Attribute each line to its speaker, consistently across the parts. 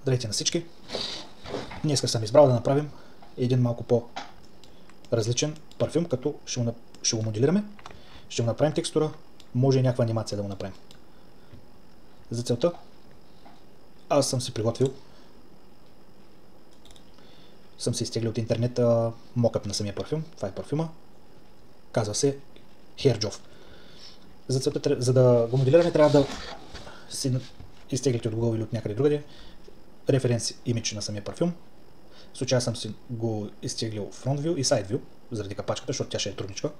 Speaker 1: Здравейте на всички! Днес съм избрал да направим един малко по-различен парфюм, като ще го моделираме, ще го направим текстура, може и някаква анимация да го направим. За целта аз съм си приготвил, съм си изтеглил от интернета мокъп на самия парфюм. Това е парфюма, казва се Hair Job. За целта, за да го моделираме, трябва да си изтеглите от Google или от някъде другаде референс имидж на самия парфюм. В случая съм си го изтеглил Front View и Side View, заради капачката, защото тя ще е трудничка.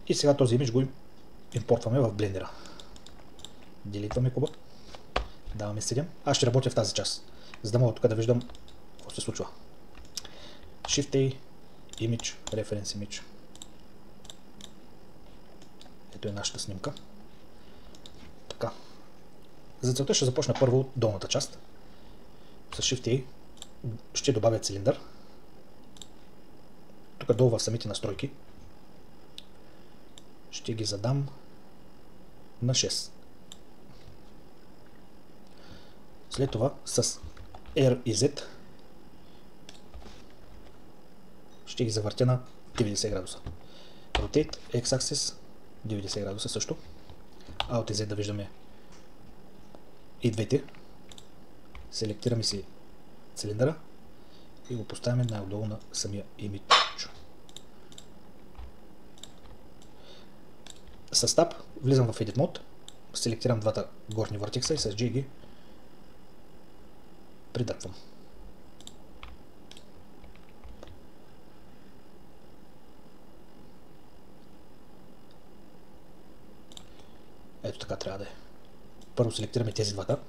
Speaker 1: И сега този имидж го импортваме в блендера. Делитваме куба. Даваме 7. Аз ще работя в тази част, за да мога тук да виждам какво се случва. Shift-A, Image, Reference Image. Ето е нашата снимка. Така. За целта ще започна първо от долната част. С Shift-A ще добавя цилиндър. Тук долу в самите настройки ще ги задам на 6. След това с R и Z ще ги завъртя на 90 градуса. Rotate, X-Axis 90 градуса също. Alt и Z да виждаме и двете. Селектираме си цилиндъра и го поставяме най-отдолу на самия имидж. С Tab влизам в Edit Mode, селектирам двата горни въртекса и с G ги придърпвам. Ето така трябва да е. Първо селектираме тези двата,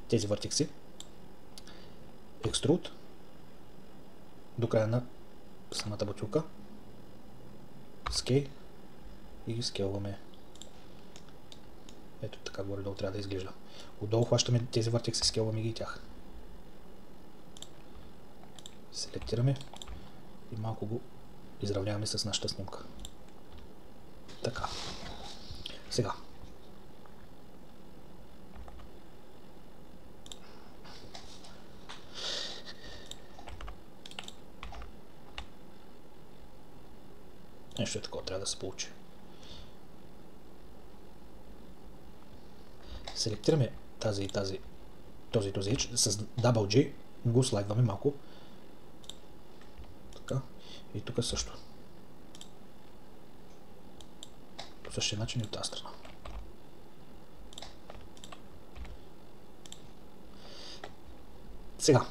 Speaker 1: тези въртекси, Extrude до края на самата бутилка, Scale и ги скелваме. Ето така горе-долу трябва да изглежда. Отдолу хващаме тези въртекси, скелваме ги и тях. Селектираме и малко го изравняваме с нашата снимка. Така. Сега. Нещо е такова, трябва да се получи. Селектираме тази и този edge с Double G, го слайдваме малко. Така. И тук също. По същия начин и от тази страна. Сега.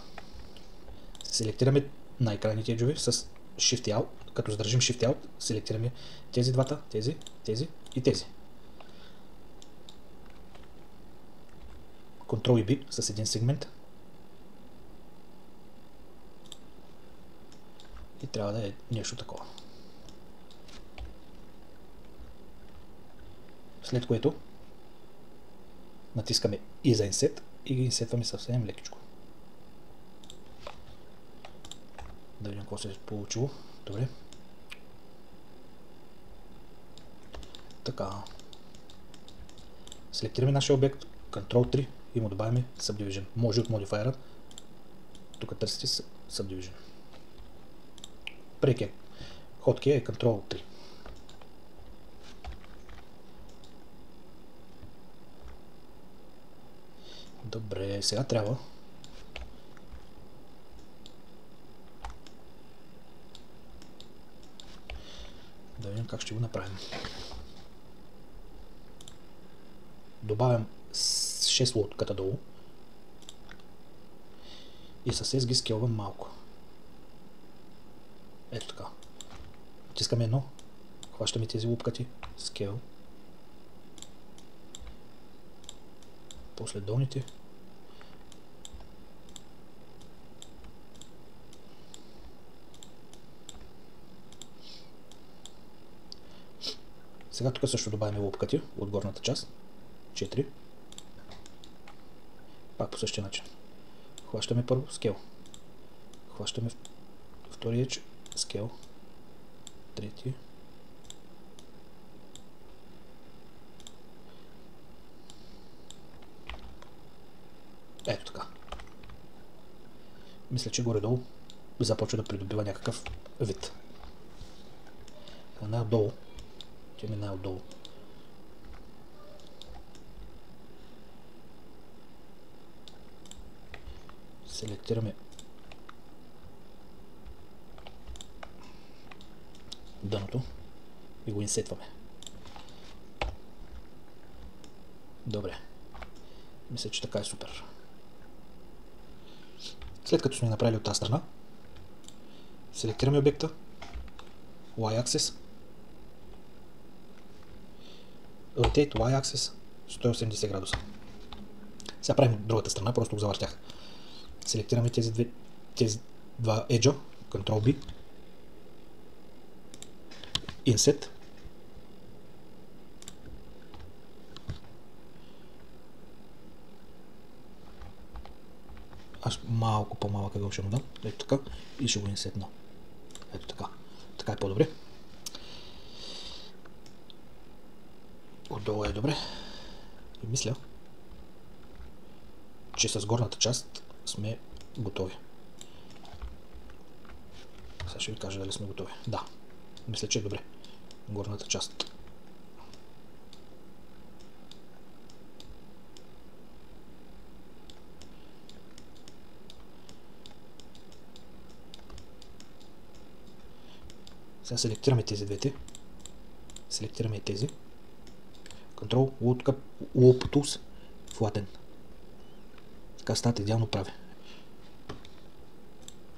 Speaker 1: Селектираме най-крайните еджове с Shift Alt. Като задържим Shift Alt, селектираме тези двата, тези и тези. Ctrl и B с един сегмент. И трябва да е нещо такова. След което натискаме и за Inset и ги инсетваме съвсем лекичко. Да видим какво се е получило. Добре. Така. Селектираме нашия обект, Ctrl 3 и му добавяме Subdivision. Може от модифайера. Тук търсите Subdivision. Прекия хоткей е Ctrl 3. Добре, сега трябва да видим как ще го направим. Добавям 6 лотката долу и с S ги скелвам малко. Ето така. Натискаме едно, хващаме тези лупкати, скел, после долните. Сега тук също добавяме лупкати от горната част. 4. Пак по същия начин. Хващаме първо скел. Хващаме втория скел. Трети. Ето така. Мисля, че горе-долу започва да придобива някакъв вид. Най-отдолу. Тя ми най-отдолу. Селектираме дъното и го инсетваме. Добре. Мисля, че така е супер. След като сме направили от тази страна, селектираме обекта, Y-axis, Rotate Y-axis 180 градуса. Сега правим от другата страна, просто го завъртях. Селектираме тези два еджа, Ctrl-B, Inset, аз малко по-малък ъгъл ще му дам, ето така, и ще го инсетна. Ето така. Така е по-добре. Отдолу е добре. И мисля, че с горната част сме готови. Сега ще ви кажа дали сме готови. Да, мисля, че е добре. Горната част. Сега селектираме тези двете. Селектираме и тези. Ctrl, Loop Tools, Flatten. Така стават идеално прави.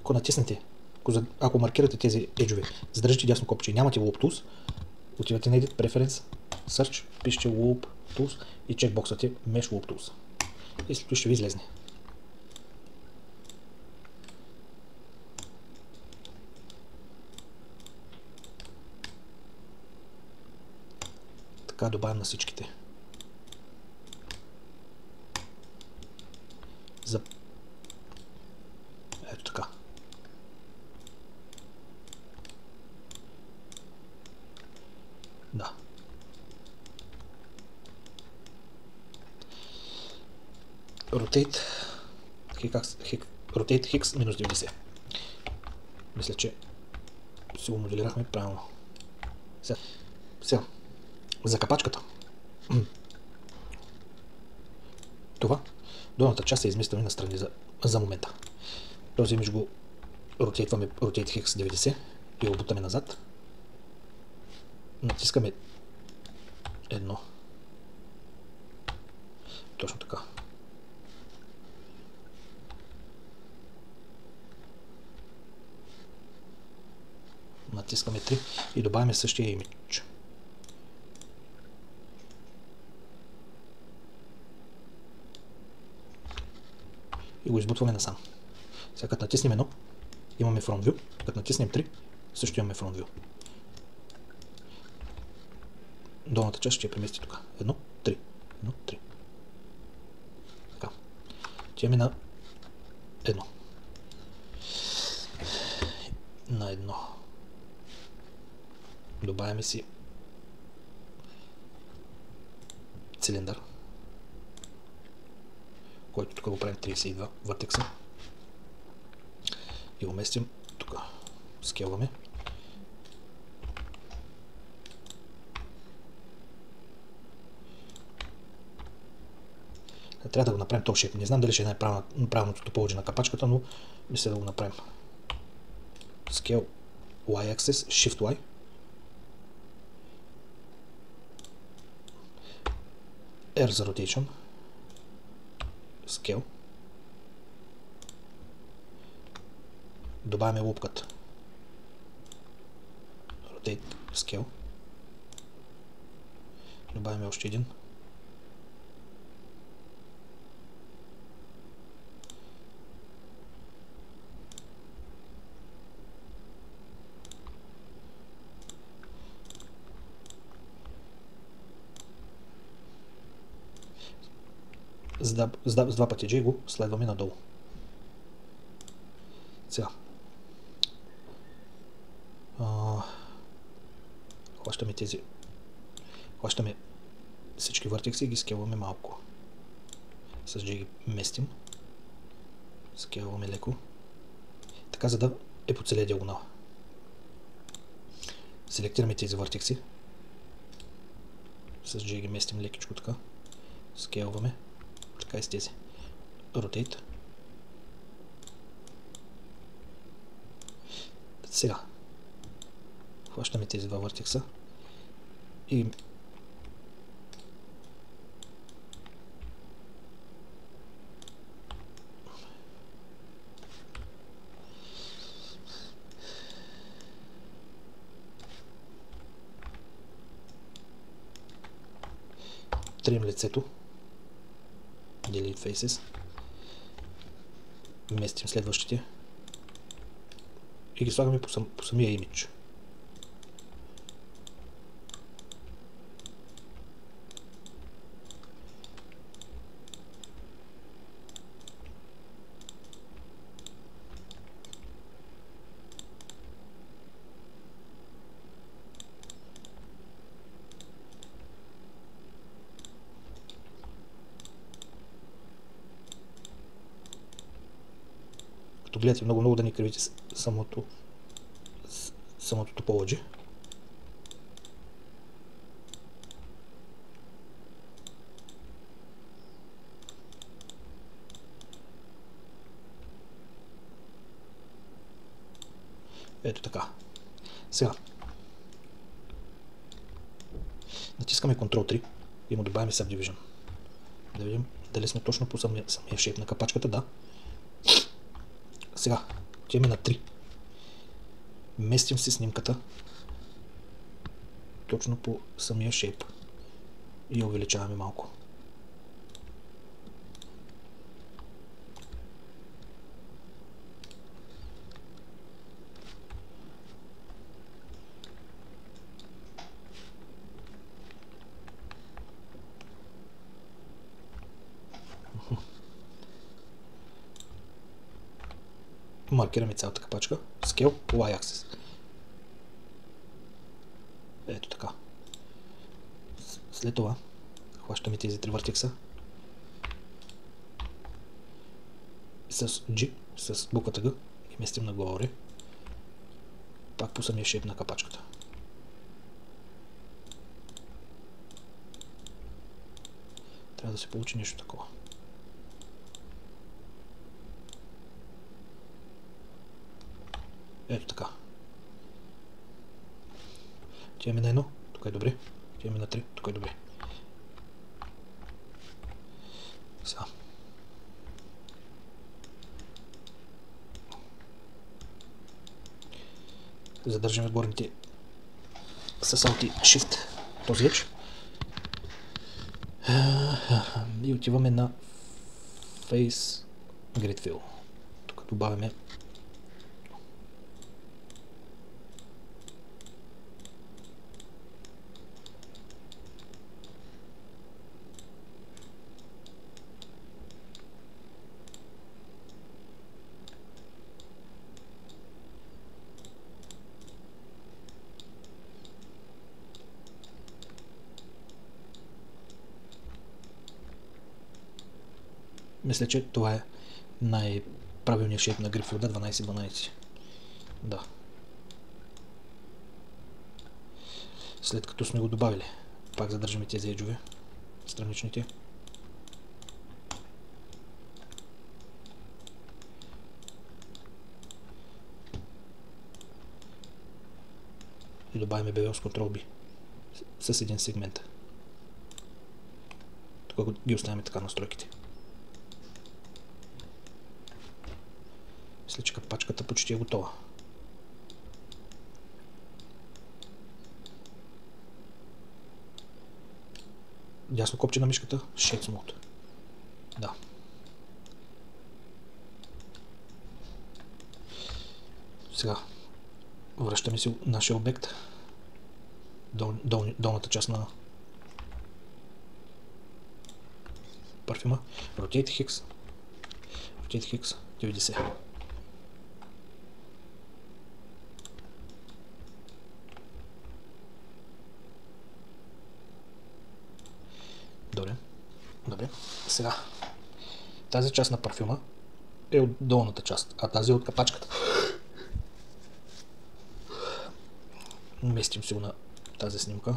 Speaker 1: Ако натиснете, ако маркирате тези еджове, задържите дясно копче и нямате Loop Tools, отивате на Edit, Preference, Search, пишете Loop Tools и чекбоксате Mesh Loop Tools. И след това ще ви излезне. Така добавям на всичките. Ето така. Да. Rotate Hx минус 90. Мисля, че си го моделирахме правилно. Сега. За капачката. Това. Долната част е изместваме на страни за момента. Този имидж го ротейтваме Rotate Hex 90 и го бутаме назад. Натискаме едно. Точно така. Натискаме 3 и добавяме същия имидж. И го избутваме насам. Сега като натиснем едно, имаме Front View. Като натиснем 3, също имаме Front View. Долната част ще я премести тук. 1, 3. 1, 3. Така. Отиваме на 1. На 1. Добавяме си цилиндър, който тук го правим 32 въртекса. И го местим тук. Скелваме. Трябва да го направим този шейп. Не знам дали ще е правилното топология на капачката, но мисля да го направим. Scale Y-axis, Shift Y. R за rotation. Scale. Добавяме лупката. Rotate Scale. Добавяме още един. С два пъти G го следваме надолу. Сега. Хващаме всички въртекси и ги скелваме малко. С G ги местим. Скелваме леко. Така, за да е по целия диагонал. Селектираме тези въртекси. С G ги местим лекичко така. Скелваме. Така и с тези. Rotate. Сега. Хващаме тези два въртекса. И трим лицето. Delete faces. Местим следващите. И ги слагаме по самия имидж. Като гледате много да не кривите самото topology. Ето така. Сега. Натискаме Ctrl 3 и му добавяме Subdivision. Да видим дали сме точно по самия шейп на капачката. Да. Сега. Отиваме на 3. Местим си снимката точно по самия шейп и я увеличаваме малко. Маркираме цялата капачка. Scale, Y-axis. Ето така. След това хващаме тези три въртекса с G, с буквата G и местим нагоре. Пак по самия шейп на капачката. Трябва да се получи нещо такова. Ето така. Отиваме на 1, тук е добре. Отиваме на 3, тук е добре. Сега. Задържаме горните с Alt и Shift този edge. И отиваме на Face Grid Fill. Тук добавяме Мисля, че това е най-правилният шейп на грифилда 12-12. Да. След като сме го добавили, пак задържаме тези еджове, страничните. И добавим BVL с Ctrl B с един сегмент. Тук ги оставяме така настройките. Мисля, че капачката почти е готова. Дясно копче на мишката, Shade Smooth. Да. Сега връщаме си нашия обект. Долната част на парфюма. Rotate Hex. Rotate Hex 90. Добре. Сега тази част на парфюма е от долната част, а тази е от капачката. Местим си го на тази снимка.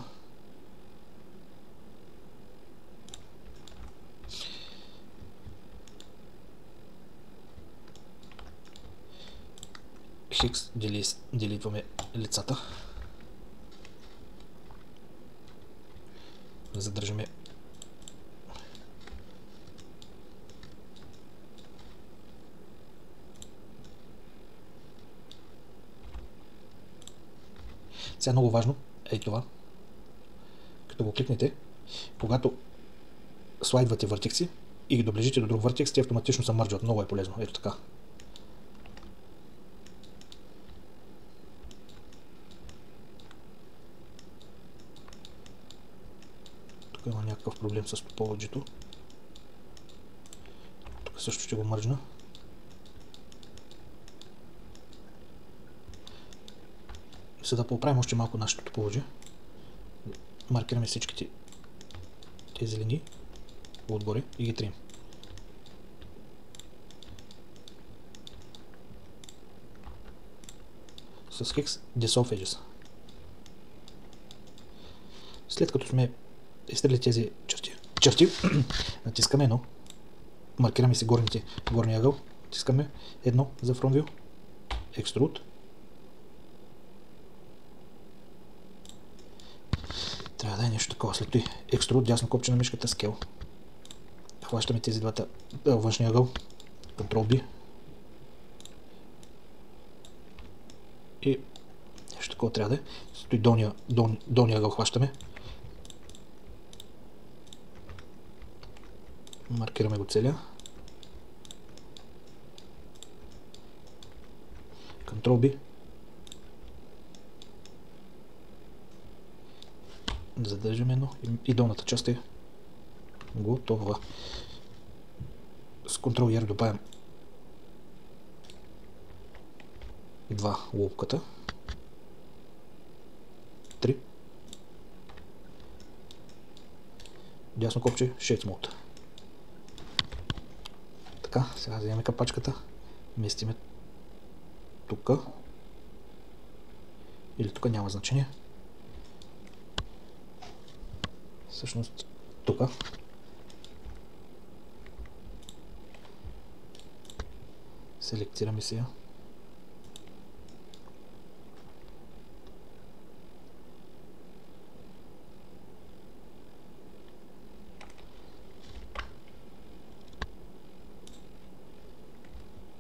Speaker 1: Хикс, делитваме лицата. Задържаме сега много важно е това, като го кликнете, когато слайдвате въртекси и ги доближите до друг въртекс, те автоматично се мърджват. Много е полезно. Ето така. Тук има някакъв проблем с тополоджито. Тук също ще го мържна. За да поправим още малко нашето тополоджи, маркираме всичките тези линии отгоре и ги трим. С Hex Dissolve Edges. След като сме изстрели тези черти, натискаме едно, маркираме си горния ъгъл, натискаме едно за From View, Extrude. Трябва да е нещо такова. След това Extrude, дясно копче на мишката, Scale. Хващаме тези двата външния ъгъл, Ctrl-B. И нещо такова трябва да е. Стои долния ъгъл хващаме. Маркираме го целия. Ctrl-B. Задържаме едно и долната част е готова. С Ctrl-R добавям два лупката. 3. Дясно копче Shade Mode. Така, сега вземем капачката, местиме тук или тук, няма значение. Всъщност тук. Селектираме си я.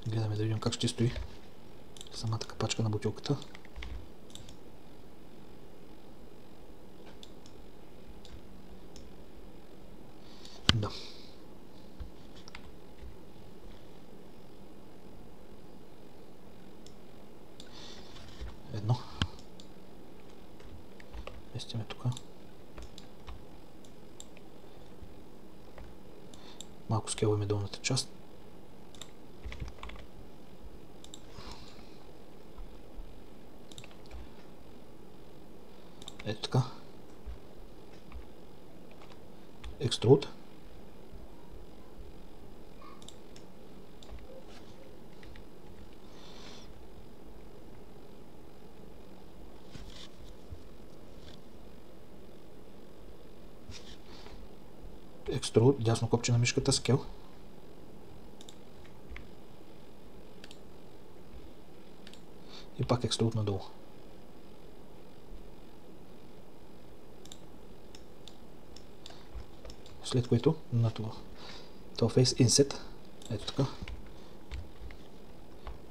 Speaker 1: Гледаме да видим как ще стои самата капачка на бутилката. Да. Едно. Местиме тук. Малко скелваме долната част. Ето така. Extrude. Extrude, дясно копче на мишката, Scale. И пак Extrude надолу. След което на това Face Inset, ето така.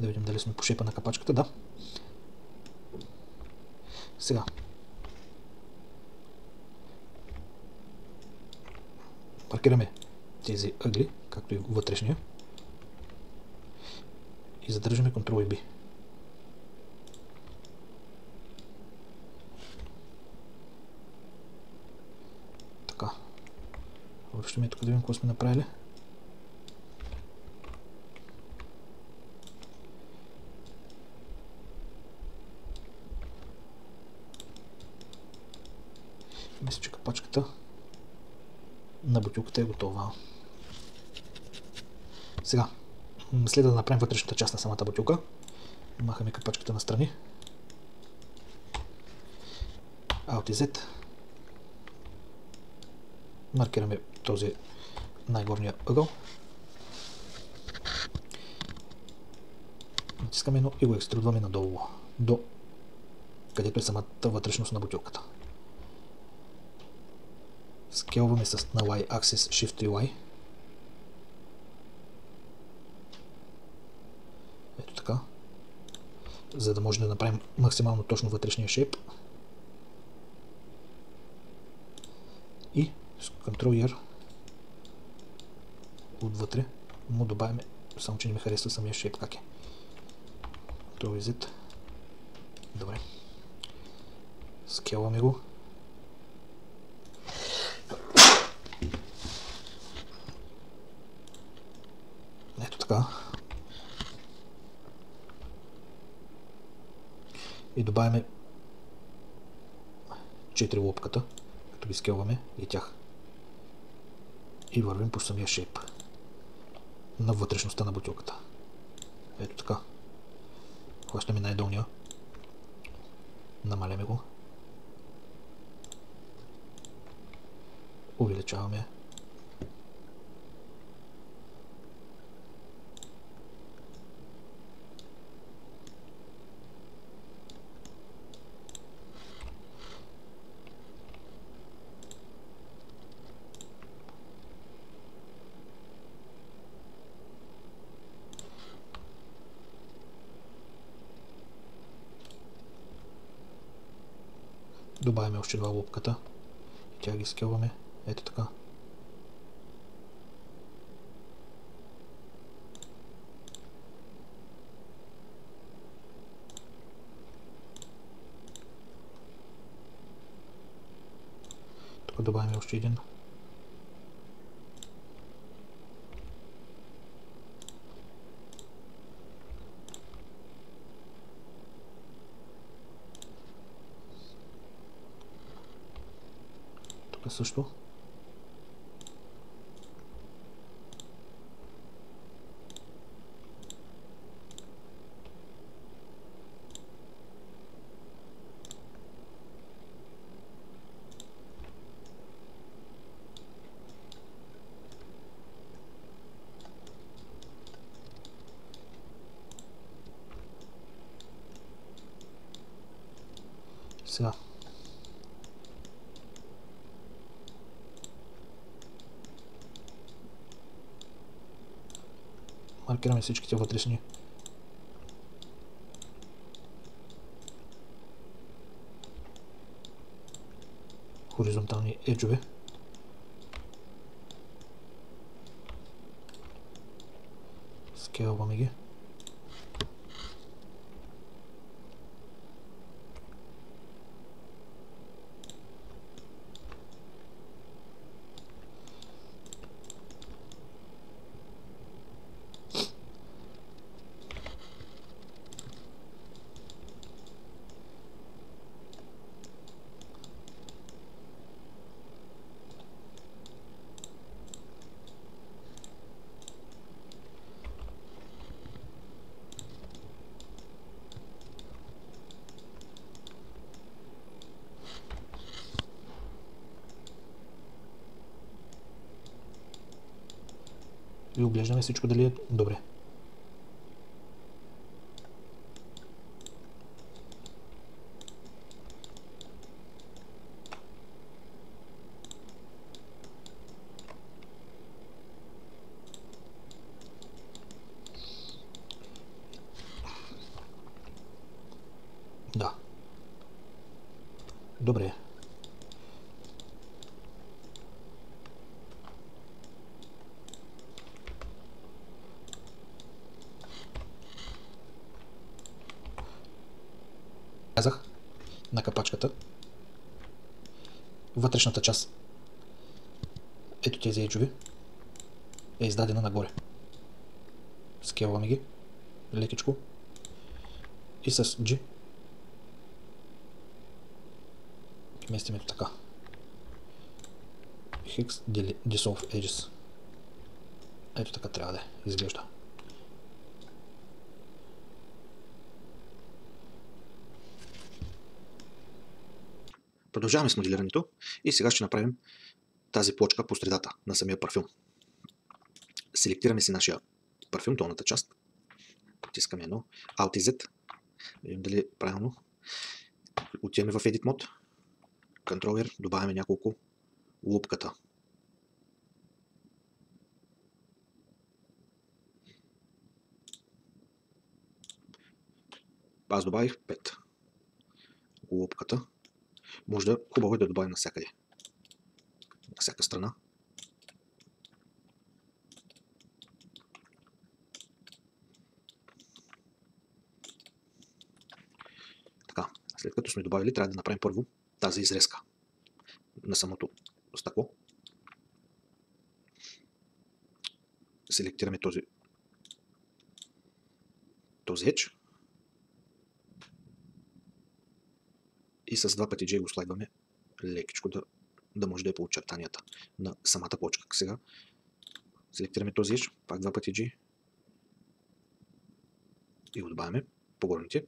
Speaker 1: Да видим дали сме по шепа на капачката, да. Сега маркираме тези ъгли, както и вътрешния, и задържаме Ctrl и B. Така. Връщаме тук да видим какво сме направили. Мисля, че капачката на бутилката е готова. Сега Следва да направим вътрешната част на самата бутилка. Махаме капачката настрани. Alt и Z. Маркираме този най-горния ъгъл. Натискаме едно и го екструдваме надолу, до където е самата вътрешност на бутилката. Скелваме на Y-axis Shift и Y. Ето така. За да може да направим максимално точно вътрешния шейп. И с Ctrl-R отвътре му добавяме, само че не ми харесва самия шейп как е. Ctrl-Z. Добре. Скелваме го. Ето така. И добавяме 4 лопката, като ги скелваме и тях. И вървим по самия шейп на вътрешността на бутилката. Ето така. Хващаме най-долния. Намаляме го. Увеличаваме. Добавяме още 2 лопката и тя ги скелваме. Ето така. Тук добавяме още един. Тук също. Сега. Маркираме всичките вътрешни хоризонтални еджове. Скелваме ги. И оглеждаме всичко дали е добре. Да. Добре. Казах на капачката. Вътрешната част, ето тези еджови, е издадена нагоре. Скелваме ги лекичко и с G местим ето така. Hex Dissolve Edges. Ето така трябва да изглежда. Продължаваме с моделирането и сега ще направим тази плочка по средата на самия парфюм. Селектираме си нашия парфюм, долната част. Потискаме едно Alt и Z. Видим дали е правилно. Отиваме в Edit Mode. Ctrl-R, добавяме няколко лупката. Аз добавих 5 лупката. Може да хубаво е да добавим навсякъде. На всяка страна. Така, след като сме добавили, трябва да направим първо тази изрезка на самото стъкло. Селектираме този edge и с два пъти J го слайдваме лекичко, да може да е по очертанията на самата плочка. Сега селектираме този edge, пак два пъти G и го добавяме по горните.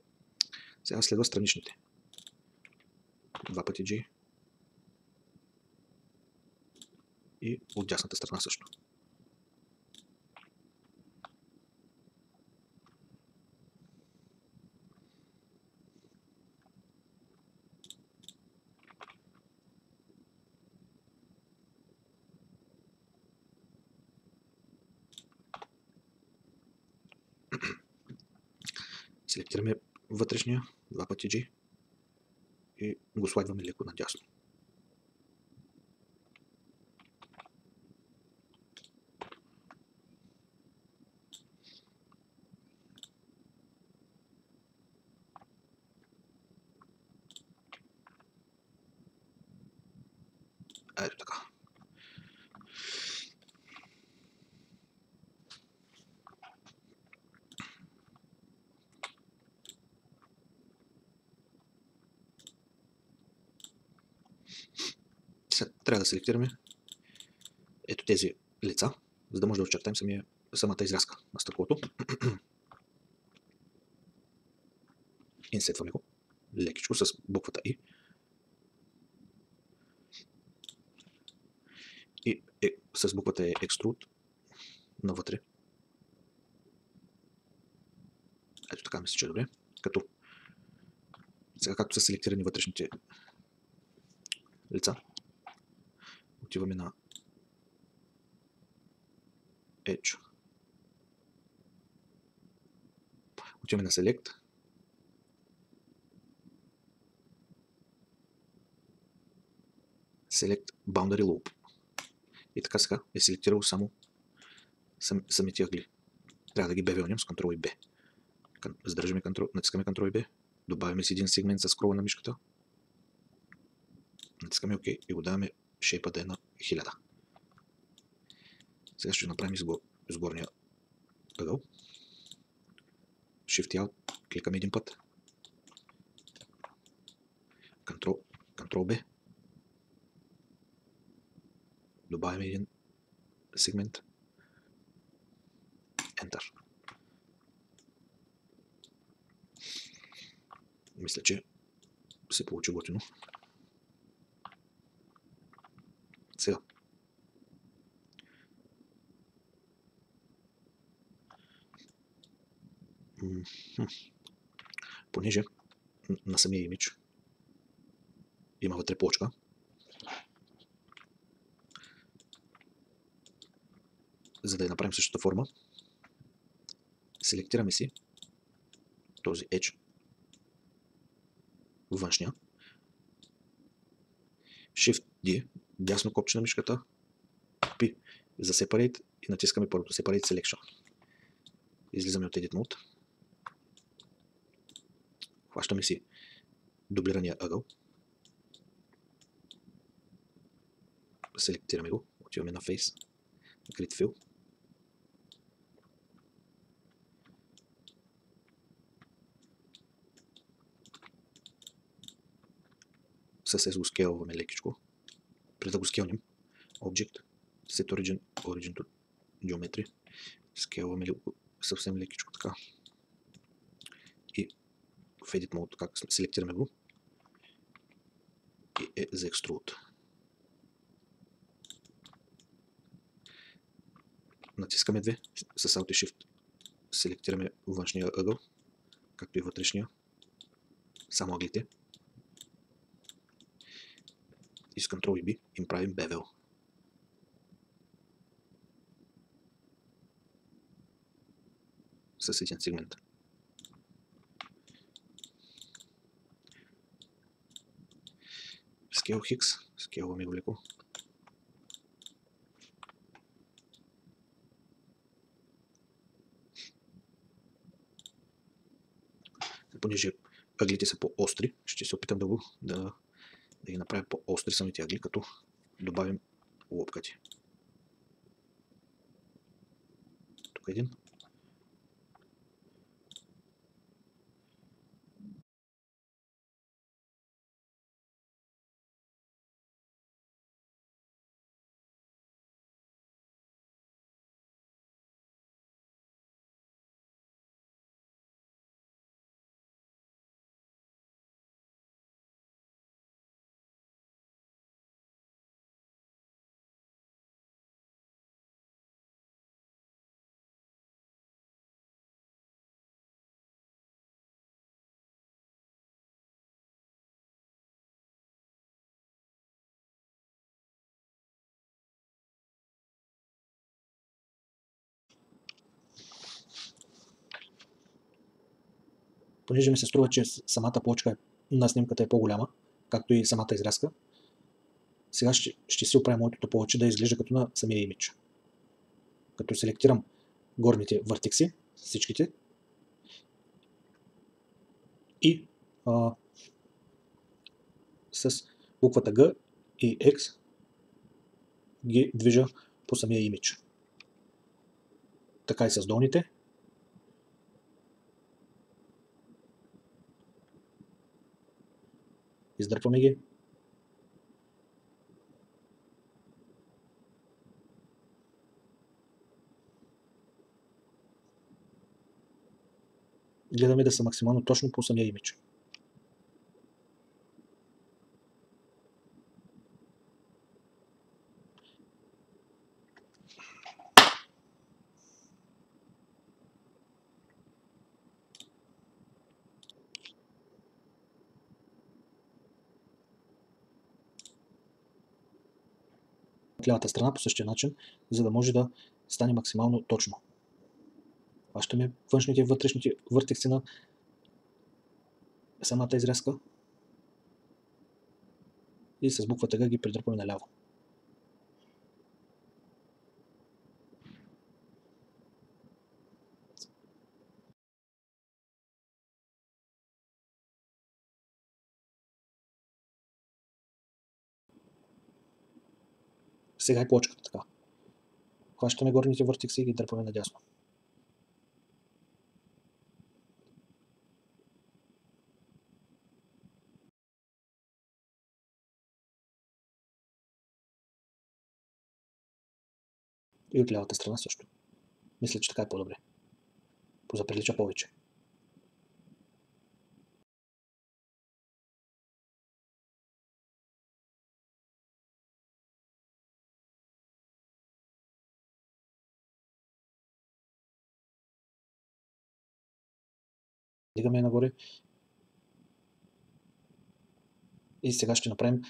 Speaker 1: Сега следва страничните. Два пъти G и от дясната страна също. Селектираме вътрешния, два пъти G и го слайдваме леко надясно. Ето така. Сега трябва да селектираме ето тези лица, за да може да очертаем самата изрязка на стъклото. Инсетваме го лекичко с буквата I. И с буквата Extrude навътре. Ето така мисля, че е добре. Сега както са селектирани вътрешните лица, отиваме на Edge. Отиваме на Select. Select Boundary Loop. И така сега е селектирал само самите ъгли. Трябва да ги бевелнем с Ctrl и B. Задържаме натискаме Ctrl и B. Добавяме си един сегмент с скрола на мишката. Натискаме OK и го даваме шейпа да е на 1000. Сега ще направим с горния ъгъл. Shift Alt, кликаме един път. Ctrl B. Добавяме един сегмент. Enter. Мисля, че се получи готино. Сега. Понеже на самия имидж има вътре плочка, за да я направим същата форма, селектираме си този edge, външния, Shift D, дясно копче на мишката, P за Separate и натискаме първото Separate Selection. Излизаме от Edit Mode. Хващаме си дублирания ъгъл. Селектираме го. Отиваме на Face. Grid Fill. С S го скейлваме лекичко. Преди да го скейлнем, Object, Set Origin to Geometry. Скейлваме съвсем лекичко така. И в Edit Mode, как селектираме го. и E за Extrude. Натискаме 2, с Alt и Shift селектираме външния ъгъл, както и вътрешния, само ъглите. И с Ctrl и B им правим Bevel. С един сегмент. Scale Hix, скейлваме го леко. Понеже ъглите са по-остри, ще се опитам да ги направя по-остри самите ъгли, като добавим лопкати. Тук един. Понеже ми се струва, че самата плочка на снимката е по-голяма, както и самата изрязка, сега ще си оправя моето повече да изглежда като на самия имидж. Като селектирам горните въртекси, всичките, и с буквата G и X ги движа по самия имидж. Така и с долните. Издърпваме ги. Гледаме да са максимално точно по самия имидж. От лявата страна по същия начин, за да може да стане максимално точно. Хващаме външните и вътрешните въртекси на самата изрязка и с буквата G ги придърпваме наляво. Сега е плочката така. Хващаме горните въртекси и ги дърпаме надясно. И от лявата страна също. Мисля, че така е по-добре. Позаприлича повече. Дигаме нагоре. И сега ще направим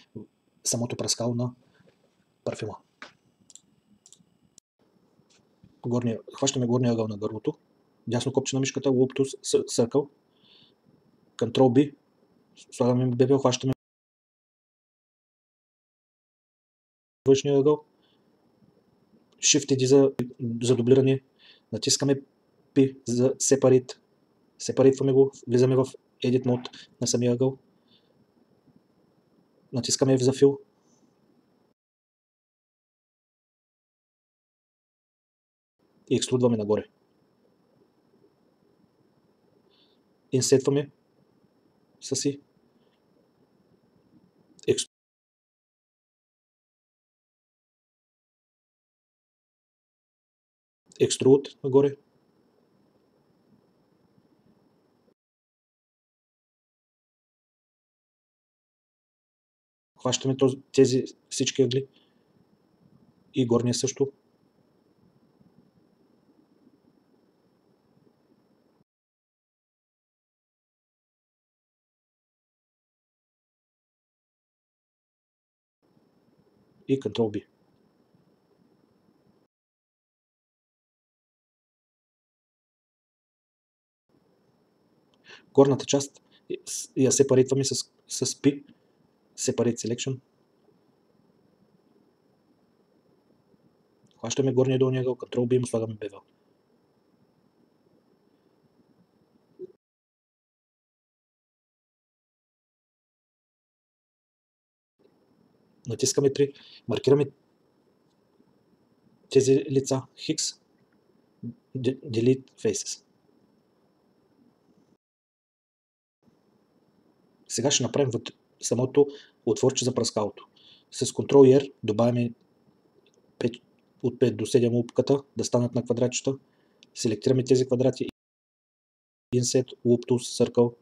Speaker 1: самото пръскало на парфюма. Хващаме горния ъгъл на гърлото. Дясно копче на мишката, Loop to Circle. Ctrl B. Слагаме бебел, хващаме външния ъгъл. Shift D за дублиране. Натискаме P за Separate. Сепарейтваме го, влизаме в Edit Mode на самия ъгъл. Натискаме F за Fill. И екструдваме нагоре. Инсетваме си. Extrude нагоре. Хващаме тези всички ъгли и горния също. И Ctrl-B. Горната част я сепаритваме с P, Separate Selection. Хващаме горния и долния ъгъл, Ctrl-B и му слагаме Bevel. Натискаме 3, маркираме тези лица, Hicks, Delete Faces. Сега ще направим самото отворче за пръскалото. С Ctrl-R добавяме от 5 до 7 лупката да станат на квадратчета. Селектираме тези квадрати. Insert, Loop Tools, Circle.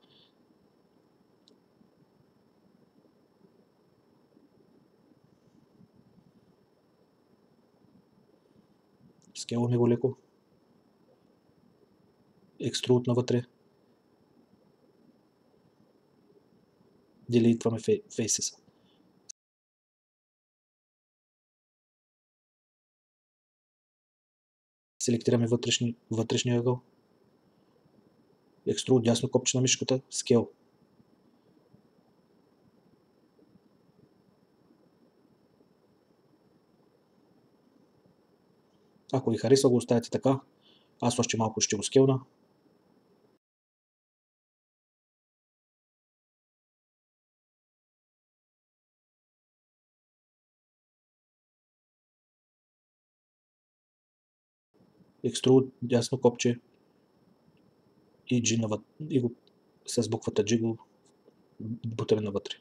Speaker 1: Скелваме го леко. Extrude навътре. Делитваме Faces. Селектираме вътрешния ъгъл. Extrude, дясно копче на мишката. Scale. Ако ви харесва, го оставяте така. Аз още малко ще го скелна. Extrude, дясно копче и G навътре. И го с буквата G го бутаме навътре.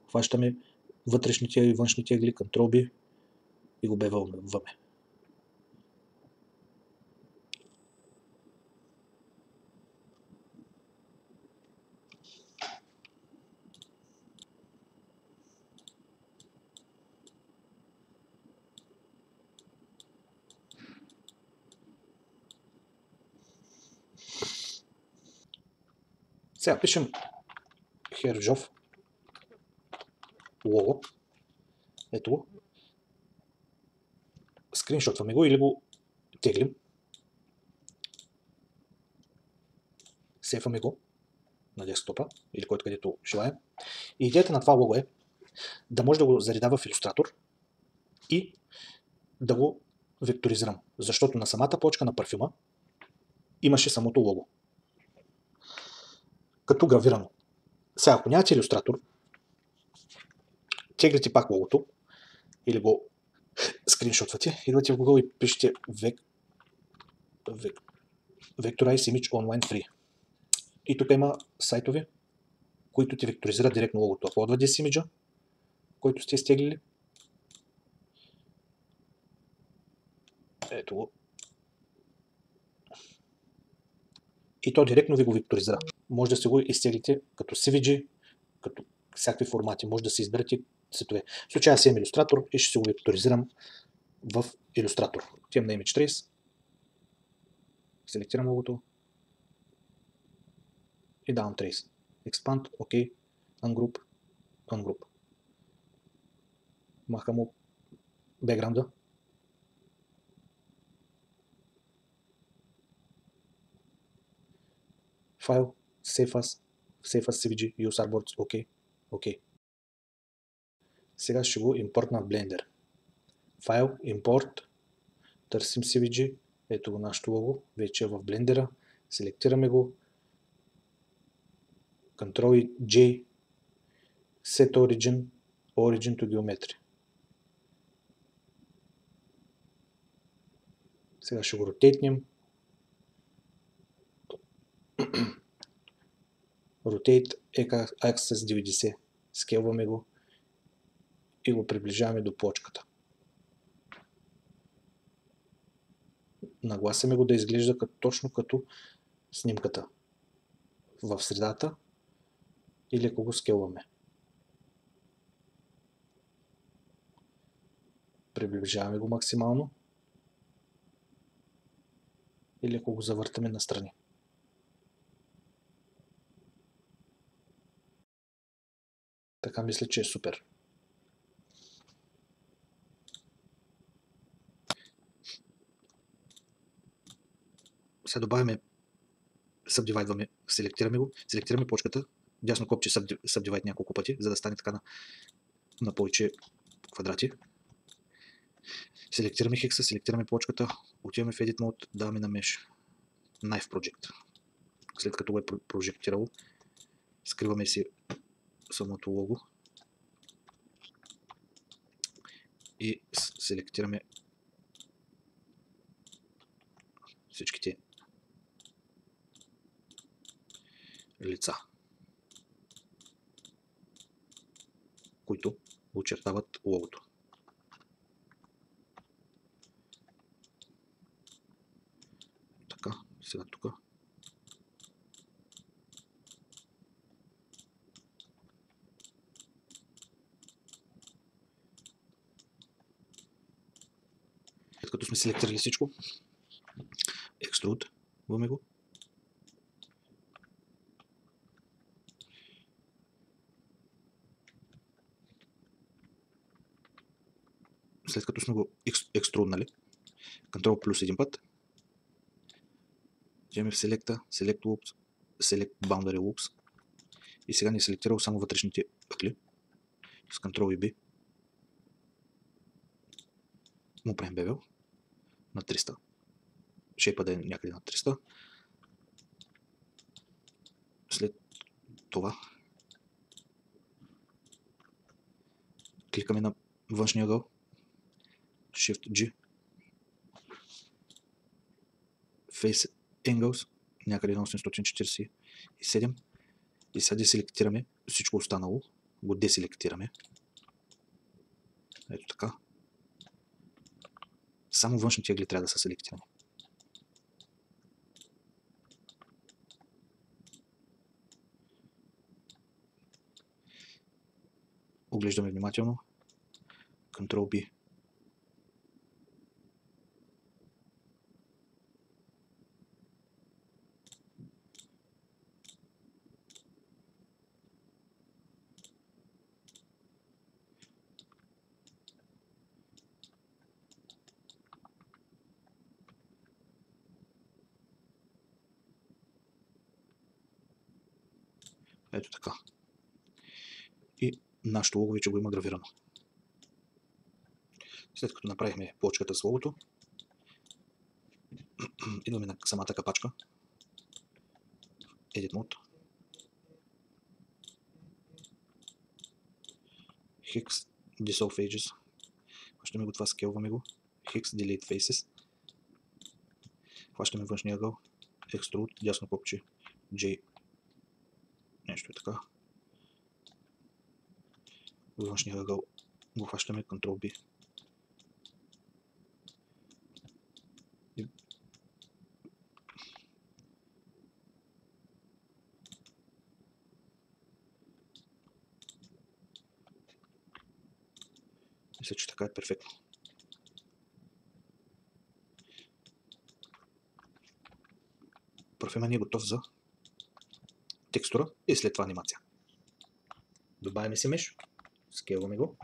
Speaker 1: Хващаме вътрешните и външните ъгли, Ctrl-B и го бевълваме. Сега пишем Херджов лого. Ето го. Скриншотваме го или го теглим. Сейфваме го на десктопа или който където желаем. И идеята на това лого е да може да го заредя в Илюстратор и да го векторизирам. Защото на самата плочка на парфюма имаше самото лого. Като гравирано. Сега, ако нямате Илюстратор, теглите пак логото или го скриншотвате, идвате в Google и пишете Vectorize Image Online Free. И тук има сайтове, които ти векторизират директно логото. Upload this image, който сте изтеглили. Ето го. И то директно ви го векторизира. Може да се го изтеглите като CVG, като всякакви формати. Може да се изберете цветове. В случая аз имам Илюстратор и ще се го векторизирам в Илюстратор. Отивам на Image Trace. Селектирам логото. И давам Trace. Expand, OK, Ungroup. Махам му бекграунда. Файл, Save as CVG, Use Artboards, OK. Сега ще го импортна в Blender. Файл, Import, търсим CVG, ето го нашето лого, вече е в Blender, селектираме го, Ctrl J, Set Origin to Geometry. Сега ще го ротейтнем. Rotate Axis 90. Скелваме го и го приближаваме до плочката. Нагласяме го да изглежда точно като снимката в средата или ако го скелваме. Приближаваме го максимално. Или ако го завъртаме настрани. Така мисля, че е супер. Сега добавяме, събдивайдваме, селектираме го, селектираме почката, дясно копче събдивайд няколко пъти, за да стане така на повече квадрати. Селектираме хекса, селектираме почката, отиваме в Edit Mode, даваме на Mesh Knife Project. След като го е прожектирало, скриваме си самото лого и селектираме всичките лица, които очертават логото. Така, сега тук. След като сме селектирали всичко, екструдваме го. След като сме го екструднали, Ctrl плюс един път, отиваме в Select, Select Loops, Select Boundary Loops и сега ни е селектирал само вътрешните ъгли. С Ctrl и B му правим бевел на 300. Шейпа да е някъде на 300. След това кликаме на външния ъгъл, Shift G, Face Angles, някъде на 847 и сега деселектираме всичко останало, го деселектираме. Ето така. Само външните ъгли трябва да са селектирани. Оглеждаме внимателно. Ctrl B. Ето така. И нашето лого вече го има гравирано. След като направихме плочката с логото, идваме на самата капачка. Edit Mode. Hex Dissolve Edges. Хващаме го това, скелваме го. Hex Delete Faces. Хващаме външния ъгъл. Extrude, дясно копче. J. Нещо е така. Външния ъгъл го хващаме, Ctrl B. Мисля, че така е перфектно. Парфюма ни е готов за текстура и след това анимация. Добавяме си меш, скелваме го.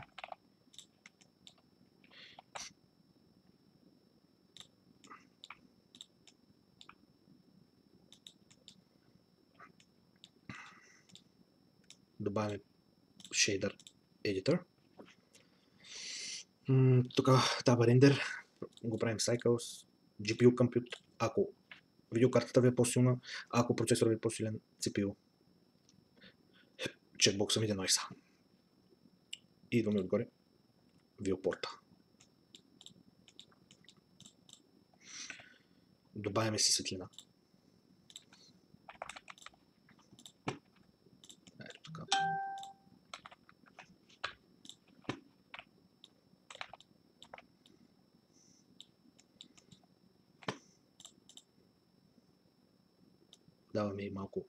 Speaker 1: Добавяме Shader Editor. Тук Tab Render го правим Cycles, GPU Compute, ако видеокартата ви е по-силна, ако процесорът ви е по-силен, CPU. Чекбокса ми е Denoise. И идваме отгоре Viewport. Добавяме си светлина. Ето така. Даваме и малко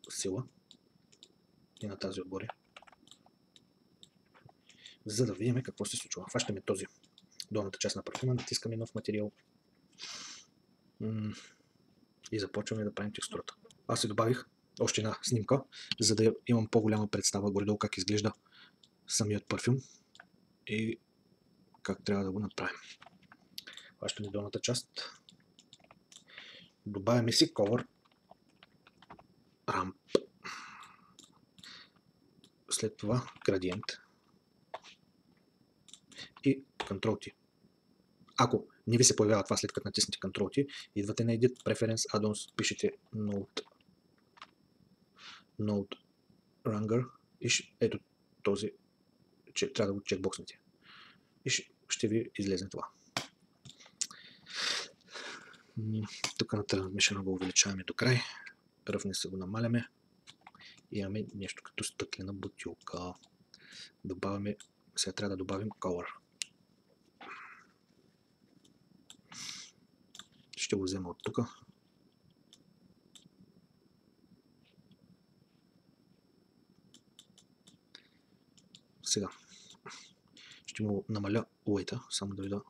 Speaker 1: сила и на тази отгоре, за да видим какво се случва. Хващаме този долната част на парфюма, натискаме нов материал и започваме да правим текстурата. Аз си добавих още една снимка, за да имам по-голяма представа горе-долу как изглежда самият парфюм и как трябва да го направим. Хващаме долната част. Добавяме си Color Ramp. След това градиент и Ctrl-T. Ако не ви се появява това след като натиснете Ctrl-T, идвате на Edit, Preference, Add-ons, пишете Node Ranger и ето този, че трябва да го чекбокснете. И ще ви излезе това. Тук на Transmission го увеличаваме до край. Roughness го намаляме. Имаме нещо като стъклена бутилка. Добавяме, сега трябва да добавим Color. Ще го взема от тук. Сега ще му намаля weight-а, само да видя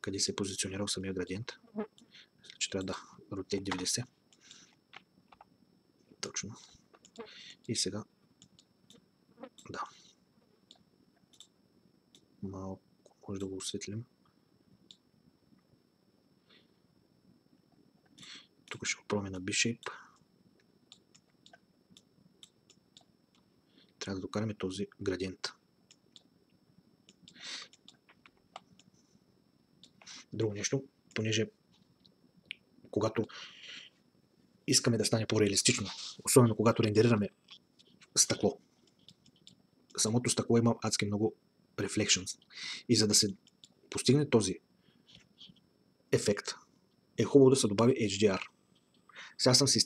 Speaker 1: къде се е позиционирал самия градиент. Мисля, че трябва да rotate 90. Точно. И сега да. Малко може да го осветлим. Тук ще го пробваме на B-Shape. Трябва да докараме този градиент. Друго нещо, понеже когато искаме да стане по-реалистично, особено когато рендерираме стъкло, самото стъкло има адски много reflections. И за да се постигне този ефект, е хубаво да се добави HDR. Сега аз съм си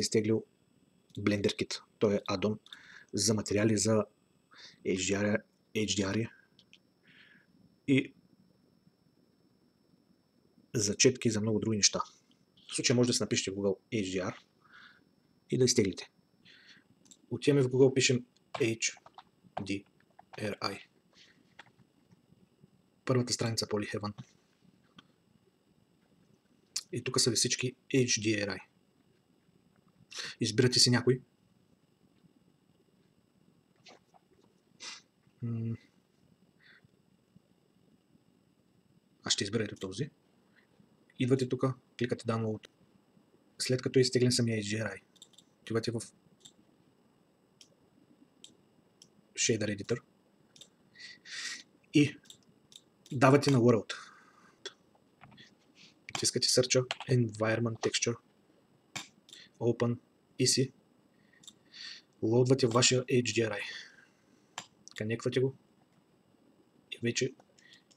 Speaker 1: изтеглил Blender Kit. Той е add-on за материали за HDR и за четки, за много други неща. В случая може да се напишете в Google HDR и да изтеглите. Отиваме в Google, пишем HDRI. Първата страница Polyheaven. И тук са ви всички HDRI. Избирате си някой. Аз ще изберете този. Идвате тук, кликате Download. След като е изтеглен самия HDRI, отивате в Shader Editor и давате на World. Натискате Search, Environment Texture, Open и си лоудвате вашия HDRI. Канеквате го и вече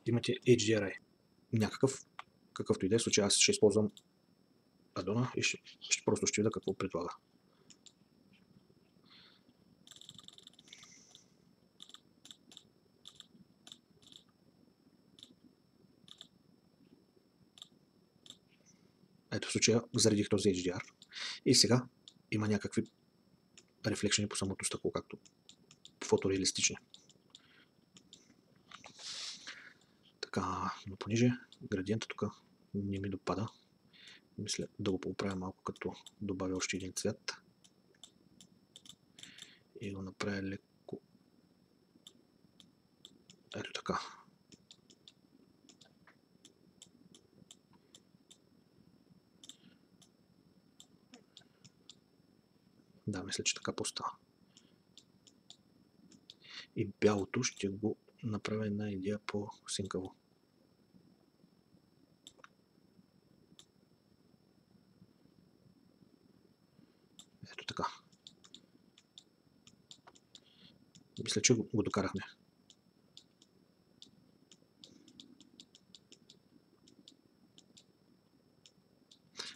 Speaker 1: имате HDRI. Някакъв, какъвто и да е, случай аз ще използвам Add-on и ще просто ще видя какво предлага. Ето в случая заредих този HDR и сега има някакви рефлекшени по самото стъкло, както фотореалистични. Така, но понеже градиента тук не ми допада, мисля да го поправя малко, като добавя още един цвят и го направя леко. Ето така. Да, мисля, че така постава. И бялото ще го направя една идея по-синкаво. Ето така. Мисля, че го докарахме.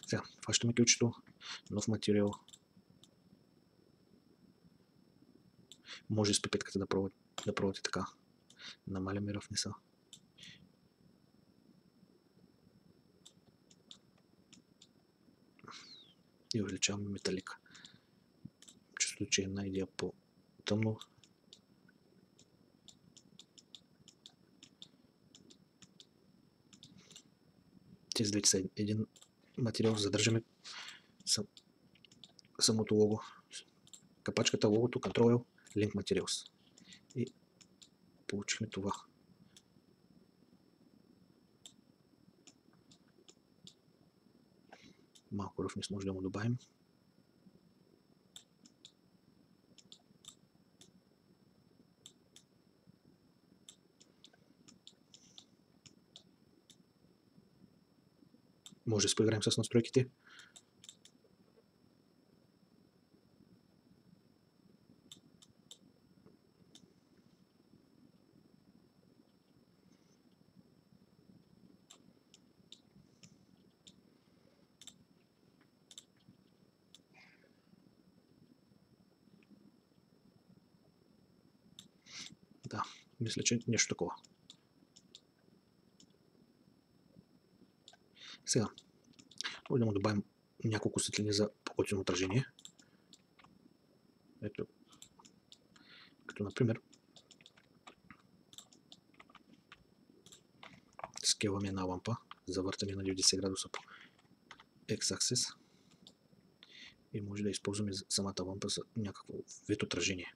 Speaker 1: Сега, фащаме ключето, нов материал. Може с пипетката да пробвате така. Намаляме roughness-а. И увеличаваме металика. Чувството, че една идея по-тъмно Тези двете са един материал. Задържаме самото лого, капачката, логото, Ctrl Link Materials. И получихме това. Малко roughness може да му добавим. Може да се поиграем с настройките. Да, мисля, че нещо такова. Сега, може да му добавим няколко светлини за по-готино отражение. Ето, като например, скелваме една лампа, завъртане на 90 градуса по X-axis и може да използваме самата лампа за някакво вид отражение.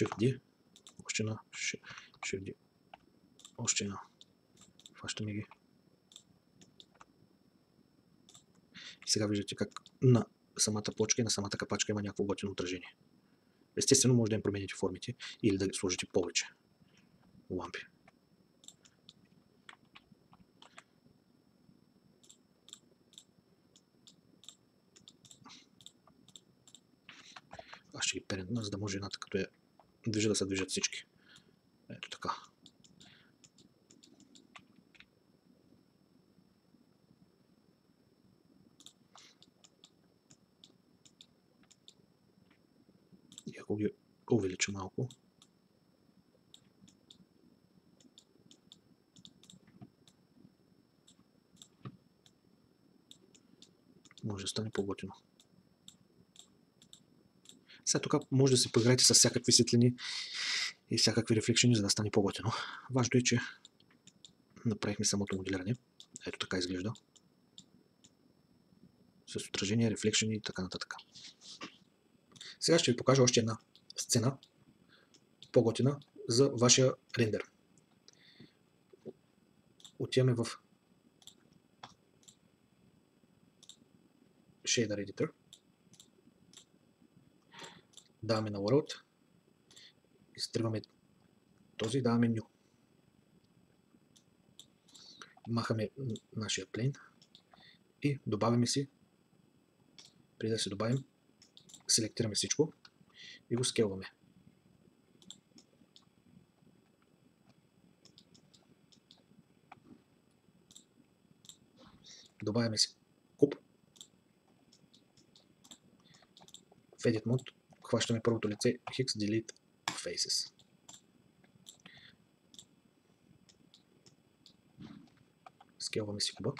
Speaker 1: Shift-D, още една, Shift-D, още една. Хващаме ги. И сега виждате как на самата плочка и на самата капачка има някакво готино отражение. Естествено, може да им промените формите или да ги сложите повече лампи. Аз ще ги перентна, за да може едната като движа да се движат всички. Ето така. И ако ги увелича малко, може да стане по-готино. Сега тук може да се поиграете с всякакви светлини и всякакви рефлекшени, за да стане по-готино. Важно е, че направихме самото моделиране. Ето така изглежда. С отражение, рефлекшени и така нататък. Сега ще ви покажа още една сцена, по-готина за вашия рендер. Отиваме в Shader Editor. Даваме на World. Изтриваме този и даваме New. Махаме нашия плейн и добавяме си, преди да се добавим, селектираме всичко и го скелваме. Добавяме си куб. В Edit Mode хващаме първото лице Hex Delete Faces. Скелваме си куба.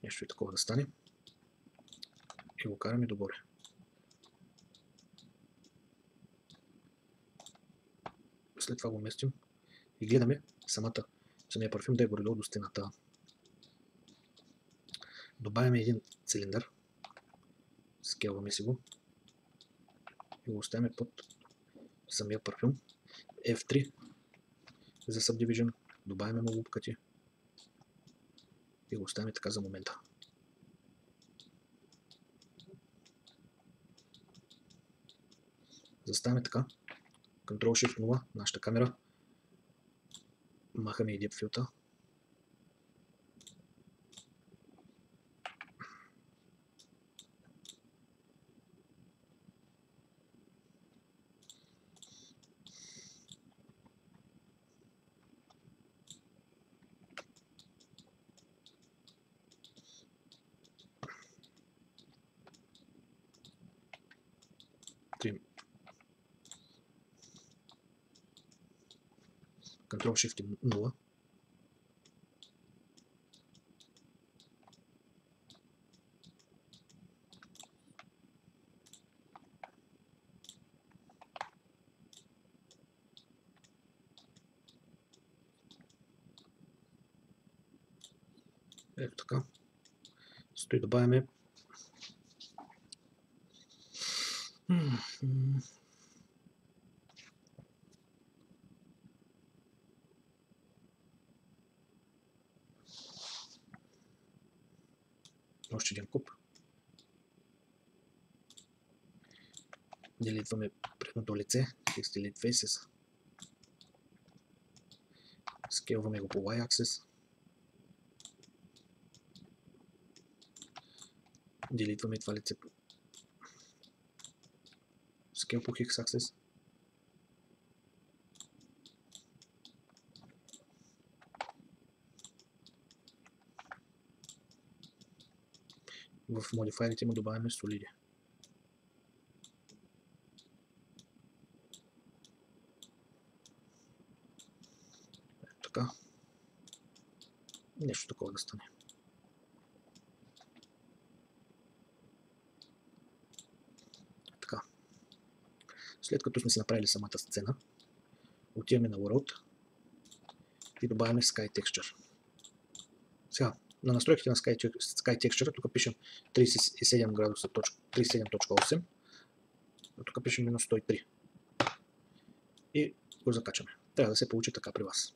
Speaker 1: Нещо и такова да стане. И го караме догоре. След това го местим и гледаме самия парфюм да е горе-долу до стената. Добавяме един цилиндър. Скелваме си го. И го оставяме под самия парфюм. F3 за Subdivision. Добавяме му лупкати. И го оставяме така за момента. Заставяме така. Ctrl-Shift-0, нашата камера. Махаме и Deep Filter. Trim Ctrl-Shift 0. Ето така. Стои добавяме още един куп. Делитваме предното лице, Text Delete Faces. Скелваме го по Y-axis. Делитваме това лице. Скел по X-axis. В модифайерите му добавяме солиди. Така. Нещо такова да стане. Така. След като сме си направили самата сцена, отиваме на World и добавяме Sky Texture. Сега, на настройките на Sky Texture, тук пишем 37 градуса, 37.8, а тук пишем минус 103. И го закачаме. Трябва да се получи така при вас.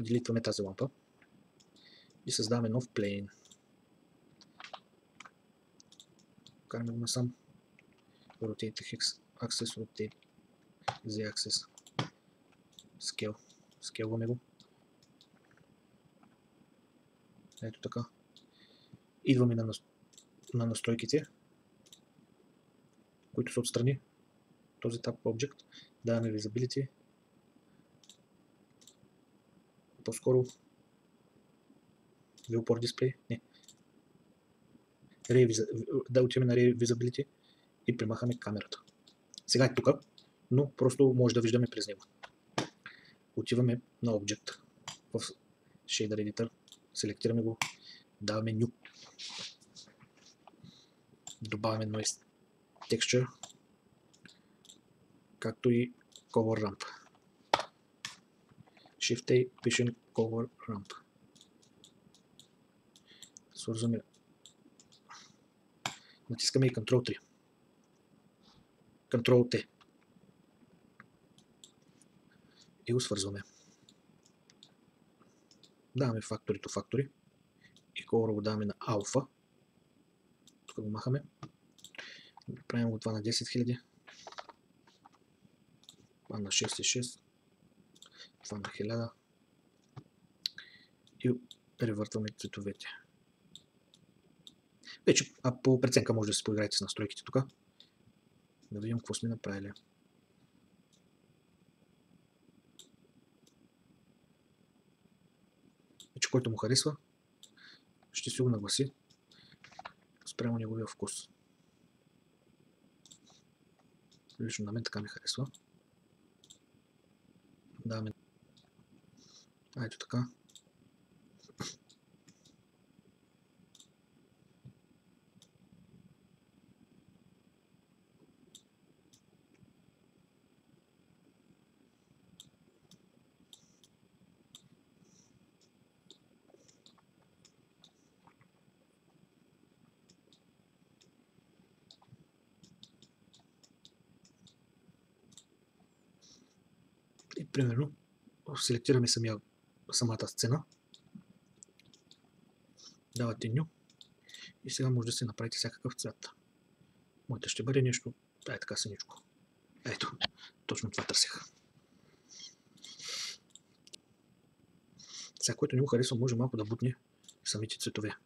Speaker 1: Делитваме тази лампа и създаваме нов плейн. Караме го насам. Rotate X Axis, Rotate Z Axis. Scale. Скелваме го. Ето така. Идваме на настройките, които са отстрани. Този Tab Object. Даваме Visibility. По-скоро Viewport Display. Не. Да отиваме на Ray Visibility и премахаме камерата. Сега е тук, но просто може да виждаме през него. Отиваме на Object в Shader Editor. Селектираме го. Даваме New. Добавяме Noise Texture, както и Color Ramp. Shift-A, пишем Color Ramp. Свързваме. Натискаме и Ctrl-3. Ctrl-T. И го свързваме. Даваме Factory to Factory. И Color го даваме на Alpha. Тук го махаме. Правим го това на 10 000. Това на 6,6. Това на 1000. И превъртваме цветовете. Вече по преценка може да се поиграете с настройките тук. Да видим какво сме направили. Вече който му харесва, ще си го нагласи спрямо неговия вкус. Лично на мен така ми харесва. Даваме. Ето така. И примерно селектираме самата сцена. Давате New. И сега може да си направите всякакъв цвят. Моята ще бъде нещо, така синичко. Ето, точно това търсех. Сега, който не го харесва, може малко да бутне самите цветове.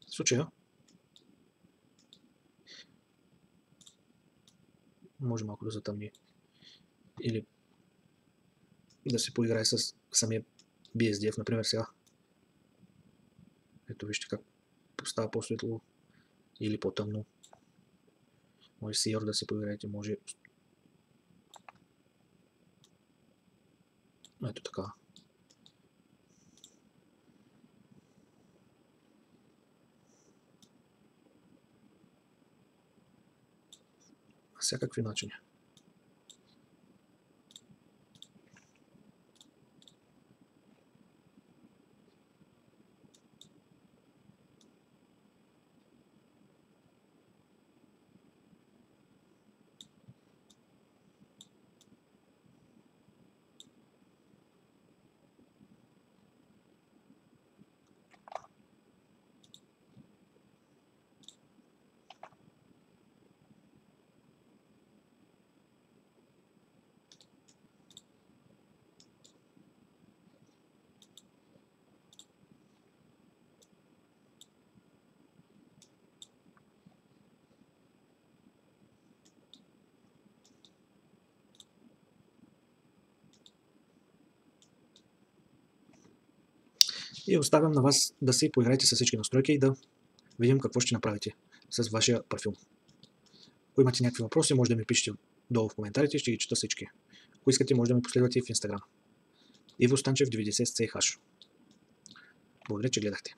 Speaker 1: В случая може малко да затъмни. Или да се поиграе с самия BSDF, например сега. Ето вижте как става по-светло или по-тъмно. Може Seer да се поиграете, може... Ето така. Всякакви начини. И оставям на вас да си поиграете с всички настройки и да видим какво ще направите с вашия парфюм. Ако имате някакви въпроси, може да ми пишете долу в коментарите, ще ги чета всички. Ако искате, може да ми последвате и в Instagram. Иво Станчев 90 с CH. Благодаря, че гледахте.